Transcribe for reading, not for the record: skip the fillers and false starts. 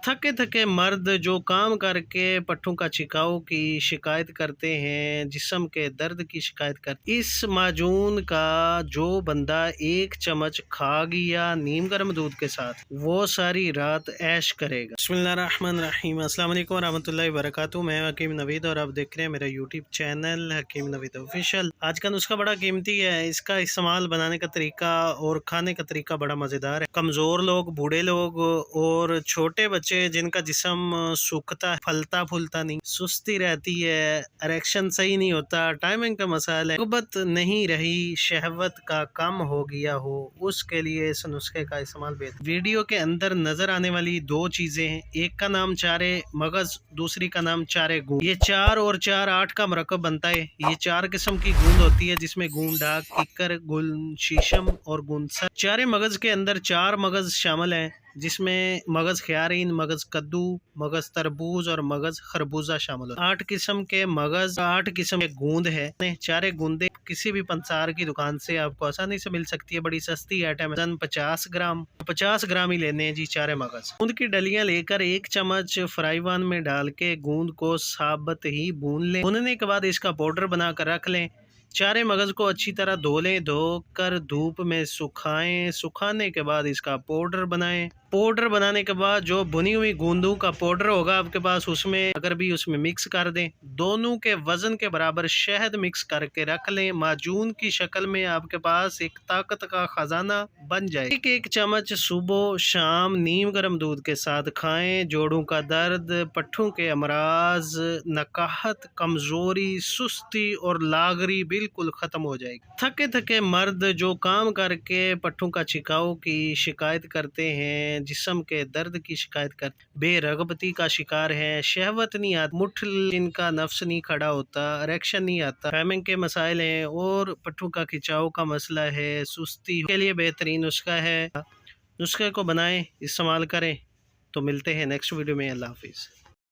थके थके मर्द जो काम करके पट्ठों का छिकाव की शिकायत करते हैं, जिस्म के दर्द की शिकायत करते। इस माजून का जो बंदा एक चम्मच खा गया नीम गर्म दूध के साथ, वो सारी रात ऐश करेगा। बिस्मिल्लाहिर्रहमानिर्रहीम, अस्सलाम वालेकुम रहमतुल्लाहि वबरकातुहू। मैं हकीम नवीद और आप देख रहे हैं मेरा यूट्यूब चैनल हकीम नवीद ऑफिशियल। आज का नुस्खा बड़ा कीमती है। इसका इस्तेमाल बनाने का तरीका और खाने का तरीका बड़ा मज़ेदार है। कमज़ोर लोग, बूढ़े लोग और छोटे बच्चे जिनका जिस्म सूखता फलता फूलता नहीं, सुस्ती रहती है, इरेक्शन सही नहीं होता, टाइमिंग का मसाला है, कुबत नहीं रही, शहवत का कम हो गया हो, उसके लिए इस नुस्खे का इस्तेमाल बेहतर। वीडियो के अंदर नजर आने वाली दो चीजें हैं, एक का नाम चारे मगज, दूसरी का नाम चारे गूंद। ये 4 और 4 8 का मरकब बनता है। ये 4 किस्म की गूंद होती है, जिसमें गूंद डाक, किकर, गुल, शीशम और गुंसर। चारे मगज के अंदर 4 मगज शामिल हैं, जिसमें मगज ख्यारीन, मगज कद्दू, मगज तरबूज और मगज खरबूजा शामिल है। 8 किस्म के मगज, 8 किस्म के गूंद है। चारे गूंदे किसी भी पंसार की दुकान से आपको आसानी से मिल सकती है, बड़ी सस्ती आइटम है। 50 ग्राम ही लेने हैं जी चारे मगज। गूंद की डलियां लेकर 1 चम्मच फ्राई पैन में डाल के गूंद को साबत ही भून लें। भूनने के बाद इसका पाउडर बनाकर रख लें। चारे मगज को अच्छी तरह धो लें, धोकर धूप में सुखाएं। सुखाने के बाद इसका पाउडर बनाएं। पाउडर बनाने के बाद जो भुनी हुई गूंदों का पाउडर होगा आपके पास, उसमें अगर भी उसमें मिक्स कर दें। दोनों के वजन के बराबर शहद मिक्स करके रख लें। माजून की शक्ल में आपके पास एक ताकत का खजाना बन जाए। एक चम्मच सुबह शाम नीम गर्म दूध के साथ खाएं। जोड़ों का दर्द, पट्ठों के अमराज, नकाहत, कमजोरी, सुस्ती और लागरी बिल्कुल खत्म हो जाएगी। थके थके मर्द जो काम करके पट्ठों का छिकाव की शिकायत करते हैं, जिस्म के दर्द की शिकायत कर, बेरगबती का शिकार है, शहवत नहीं आती, मुठ इनका नफ्स नहीं खड़ा होता, इरेक्शन नहीं आता, टाइमिंग के मसाइल हैं और पट्ठों का खिंचाव का मसला है, सुस्ती के लिए बेहतरीन नुस्खा है। नुस्खे को बनाएं, इस्तेमाल करें। तो मिलते हैं नेक्स्ट वीडियो में। अल्लाह हाफिज़।